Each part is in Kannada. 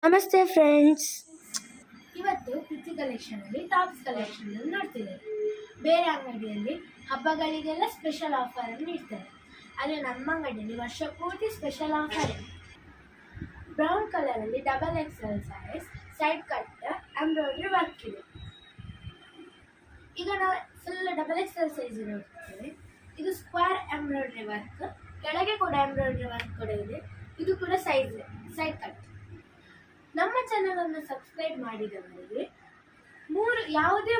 ನಮಸ್ತೆ ಫ್ರೆಂಡ್ಸ್. ಇವತ್ತು ಪ್ರೀತಿ ಕಲೆಕ್ಷನಲ್ಲಿ ಟಾಪ್ಸ್ ಕಲೆಕ್ಷನ್ ನೋಡ್ತಿದ್ದೇವೆ. ಬೇರೆ ಅಂಗಡಿಯಲ್ಲಿ ಹಬ್ಬಗಳಿಗೆಲ್ಲ ಸ್ಪೆಷಲ್ ಆಫರ್ ಅನ್ನು ನೀಡ್ತಾರೆ. ಆದರೆ ನಮ್ಮ ಅಂಗಡಿಯಲ್ಲಿ ವರ್ಷ ಪೂರ್ತಿ ಸ್ಪೆಷಲ್ ಆಫರ್. ಬ್ರೌನ್ ಕಲರಲ್ಲಿ double XL size side cut embroidery work ಇದೆ. ಈಗ ನಾವು ಫುಲ್ ಡಬಲ್ ಎಕ್ಸೆಲ್ ಸೈಜ್ ನೋಡ್ತೇವೆ. ಇದು ಸ್ಕ್ವೇರ್ ಎಂಬ್ರಾಯ್ಡ್ರಿ ವರ್ಕ್, ಕೆಳಗೆ ಕೂಡ ಎಂಬ್ರಾಯ್ಡ್ರಿ ವರ್ಕ್ ಕೂಡ ಇದೆ. ಇದು ಕೂಡ ಸೈಡ್ ಕಟ್. ನಮ್ಮ ಚಾನಲ್ ಅನ್ನು ಸಬ್ಸ್ಕ್ರೈಬ್ ಮಾಡಿದವರಿಗೆ ಯಾವುದೇ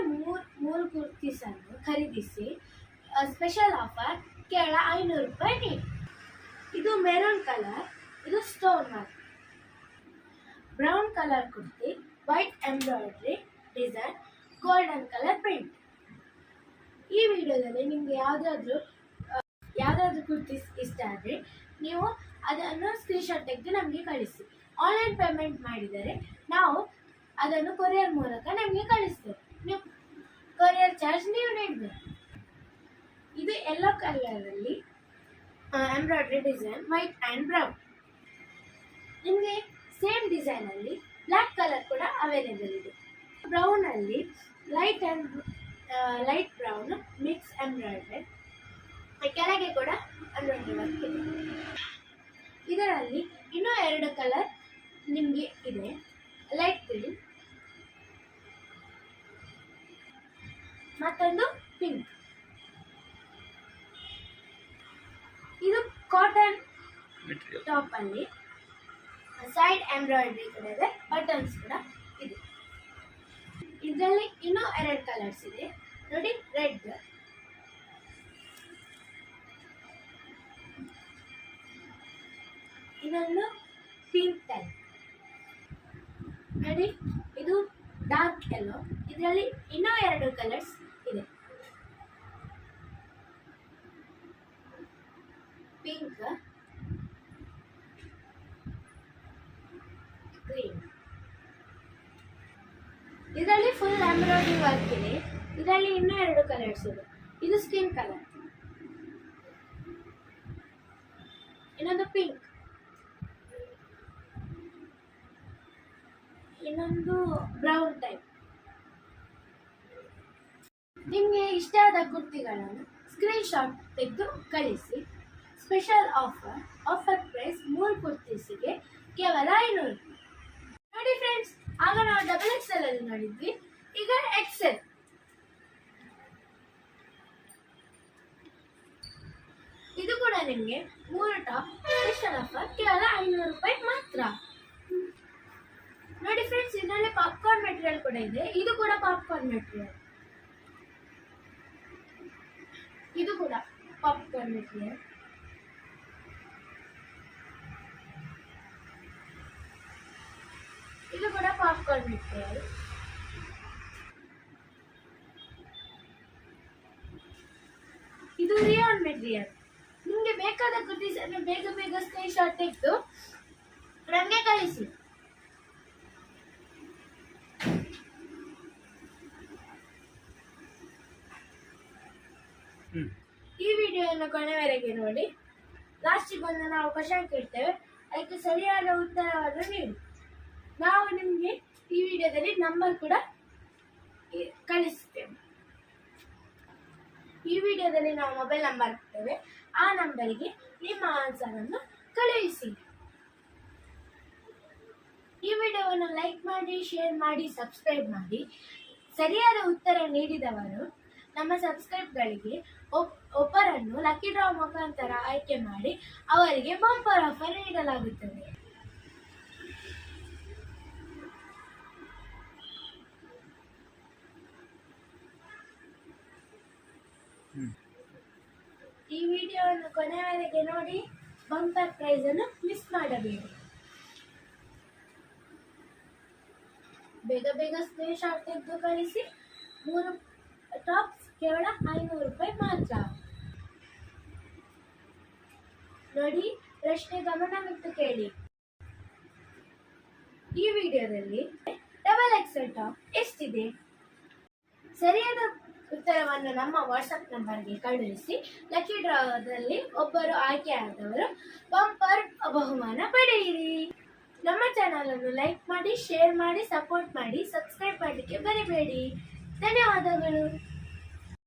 ಮೂರು ಕುರ್ತೀಸ್ ಅನ್ನು ಖರೀದಿಸಿ ಸ್ಪೆಷಲ್ ಆಫರ್ ಕೇವಲ 500 ರೂಪಾಯಿ ನೀಡಿ. ಇದು ಮೆರೂನ್ ಕಲರ್, ಇದು stone work. Brown colour kurti, white embroidery design, golden colour print. ಈ ವಿಡಿಯೋದಲ್ಲಿ ನಿಮಗೆ ಯಾವುದಾದ್ರೂ ಕುರ್ತೀಸ್ ಇಷ್ಟ ಆದರೆ ನೀವು ಅದನ್ನು ಸ್ಕ್ರೀನ್ಶಾಟ್ ತೆಗೆದು ನಮಗೆ ಕಳಿಸಿ. ಆನ್ಲೈನ್ ಪೇಮೆಂಟ್ ಮಾಡಿದರೆ ನಾವು ಅದನ್ನು ಕೊರಿಯರ್ ಮೂಲಕ ನಮಗೆ ಕಳಿಸ್ತೇವೆ. ನೀವು ಕೊರಿಯರ್ ಚಾರ್ಜ್ ನೀವು ನೀಡಬೇಕು. ಇದು ಯೆಲ್ಲೋ ಕಲರಲ್ಲಿ embroidery design, white and brown. ನಿಮಗೆ ಸೇಮ್ ಡಿಸೈನಲ್ಲಿ ಬ್ಲ್ಯಾಕ್ ಕಲರ್ ಕೂಡ ಅವೈಲೇಬಲ್ ಇದೆ. ಬ್ರೌನಲ್ಲಿ ಲೈಟ್ ಬ್ರೌನ್ ಮಿಕ್ಸ್ ಎಂಬ್ರಾಯ್ಡ್ರಿ, ಕೆಳಗೆ ಕೂಡ ಎಂಬ್ರಾಯ್ಡ್ರಿ ವರ್ಕ್ ಇದೆ. ಇದರಲ್ಲಿ ಇನ್ನೂ 2 ಕಲರ್ ನಿಮಗೆ ಇದೆ, ಲೈಟ್ ಗ್ರೀನ್ ಮತ್ತೊಂದು ಪಿಂಕ್. ಇದು ಕಾಟನ್ ಟಾಪ್ ಅಲ್ಲಿ ಸೈಡ್ ಎಂಬ್ರಾಯ್ಡ್ರಿ ಕೂಡ ಇದೆ, ಬಟನ್ಸ್ ಕೂಡ ಇದೆ. ಇದರಲ್ಲಿ ಇನ್ನೂ 2 ಕಲರ್ಸ್ ಇದೆ ನೋಡಿ, ರೆಡ್, ಇನ್ನೊಂದು ಪಿಂಕ್ ಟೈಪ್ ನೋಡಿ. ಇದು ಡಾರ್ಕ್ ಯೆಲ್ಲೋ. ಇದರಲ್ಲಿ ಇನ್ನೂ 2 ಕಲರ್ಸ್ ಇದೆ, ಪಿಂಕ್, ಗ್ರೀನ್. ಇದರಲ್ಲಿ ಫುಲ್ ಎಂಬ್ರಾಯ್ಡ್ರಿ ವರ್ಕ್ ಇದೆ. ಇದರಲ್ಲಿ ಇನ್ನೂ 2 ಕಲರ್ಸ್ ಇದೆ. ಇದು ಸ್ಕಿನ್ ಕಲರ್, ಇನ್ನೊಂದು ಪಿಂಕ್, ಇನ್ನೊಂದು ಬ್ರೌನ್ ಟೈಪ್. ನಿಮಗೆ ಇಷ್ಟ ಆದ ಕುರ್ತಿಗಳನ್ನು ಸ್ಕ್ರೀನ್ಶಾಟ್ ತೆಗೆದು ಕಳಿಸಿ. ಸ್ಪೆಷಲ್ ಆಫರ್ ಪ್ರೈಸ್ 3 ಕುರ್ತೀಸಿಗೆ ಕೇವಲ 500. ನೋಡಿ ಫ್ರೆಂಡ್ಸ್, ಆಗ ನಾವು ಡಬಲ್ ಎಕ್ಸೆಲ್ ಅಲ್ಲಿ ನೋಡಿದ್ವಿ, ಈಗ ಎಕ್ಸೆಲ್. ಇದು ಕೂಡ ನಿಮಗೆ 3 ಟಾಪ್ ಸ್ಪೆಷಲ್ ಆಫರ್ ಕೇವಲ 500 ರೂಪಾಯಿ ಮಾತ್ರ. ನೋಡಿ ಫ್ರೆಂಡ್ಸ್, ಇದರಲ್ಲಿ ಪಾಪ್ಕಾರ್ನ್ ಮೆಟೀರಿಯಲ್ ಕೂಡ ಇದೆ. ಇದು ಕೂಡ ಪಾಪ್ಕಾರ್ನ್ ಮೆಟೀರಿಯಲ್, ಇದು ಕೂಡ ಪಾಪ್ಕಾರ್ನ್ ಮೆಟೀರಿಯಲ್. ಇದು ಕೂಡ ಪಾಪ್ಕಾರ್ನ್ ಮೆಟೀರಿಯಲ್. ಇದು ರಿಯಾನ್ ಮೆಟೀರಿಯಲ್. ನಿಮಗೆ ಬೇಕಾದ ಕುರ್ತೀಸ್ ಅನ್ನು ಬೇಗ ಸ್ಕ್ರೀನ್ಶಾಟ್ ತೆಗೆದು ನಮಗೆ ಕಳಿಸಿ. ಈ ವಿಡಿಯೋವನ್ನು ಕೊನೆವರೆಗೆ ನೋಡಿ. ಲಾಸ್ಟಿಗೆ ಬಂದು ನಾವು ಕ್ವಶನ್ ಕೇಳ್ತೇವೆ, ಅದಕ್ಕೆ ಸರಿಯಾದ ಉತ್ತರವನ್ನು ನೀಡಿ. ನಾವು ನಿಮಗೆ ಈ ವಿಡಿಯೋದಲ್ಲಿ ನಂಬರ್ ಕೂಡ ಕಳಿಸ್ತೇವೆ. ಈ ವಿಡಿಯೋದಲ್ಲಿ ನಾವು ಮೊಬೈಲ್ ನಂಬರ್ ಕೊಡ್ತೇವೆ, ಆ ನಂಬರಿಗೆ ನಿಮ್ಮ ಆನ್ಸರ್ ಅನ್ನು ಕಳುಹಿಸಿ. ಈ ವಿಡಿಯೋವನ್ನು ಲೈಕ್ ಮಾಡಿ, ಶೇರ್ ಮಾಡಿ, ಸಬ್ಸ್ಕ್ರೈಬ್ ಮಾಡಿ. ಸರಿಯಾದ ಉತ್ತರ ನೀಡಿದವರು ನಮ್ಮ ಸಬ್ಸ್ಕ್ರೈಬ್ಗಳಿಗೆ ಒಬ್ಬರನ್ನು ಲಕ್ಕಿ ಡ್ರಾ ಮುಖಾಂತರ ಆಯ್ಕೆ ಮಾಡಿ ಅವರಿಗೆ ಬಂಪರ್ ಆಫರ್ ನೀಡಲಾಗುತ್ತದೆ. ಈ ವಿಡಿಯೋವನ್ನು ಕೊನೆಯವರೆಗೆ ನೋಡಿ, ಬಂಪರ್ ಪ್ರೈಸ್ ಅನ್ನು ಮಿಸ್ ಮಾಡಬೇಡಿ. ಬೇಗ ಸ್ಕ್ರೀನ್ಶಾಟ್ ತೆಗೆದು ಕಳಿಸಿ. 3 ಟಾಪ್ಸ್ ಕೇವಲ 500 ರೂಪಾಯಿ ಮಾತ್ರ. ನೋಡಿ, ಪ್ರಶ್ನೆ ಗಮನವಿಟ್ಟು ಕೇಳಿ. ಈ ವಿಡಿಯೋದಲ್ಲಿ ಡಬಲ್ ಎಕ್ಸೆಲ್ ಟಾಪ್ ಎಷ್ಟಿದೆ? ಸರಿಯಾದ ಉತ್ತರವನ್ನು ನಮ್ಮ ವಾಟ್ಸಪ್ ನಂಬರ್ಗೆ ಕಳುಹಿಸಿ. ಲಕ್ಕಿ ಡ್ರಾದಲ್ಲಿ ಒಬ್ಬರು ಆಯ್ಕೆಯಾದವರು ಬಂಪರ್ ಬಹುಮಾನ ಪಡೆಯಿರಿ. ನಮ್ಮ ಚಾನಲ್ ಅನ್ನು ಲೈಕ್ ಮಾಡಿ, ಶೇರ್ ಮಾಡಿ, ಸಪೋರ್ಟ್ ಮಾಡಿ, ಸಬ್ಸ್ಕ್ರೈಬ್ ಮಾಡಲಿಕ್ಕೆ ಮರಿಬೇಡಿ. ಧನ್ಯವಾದಗಳು.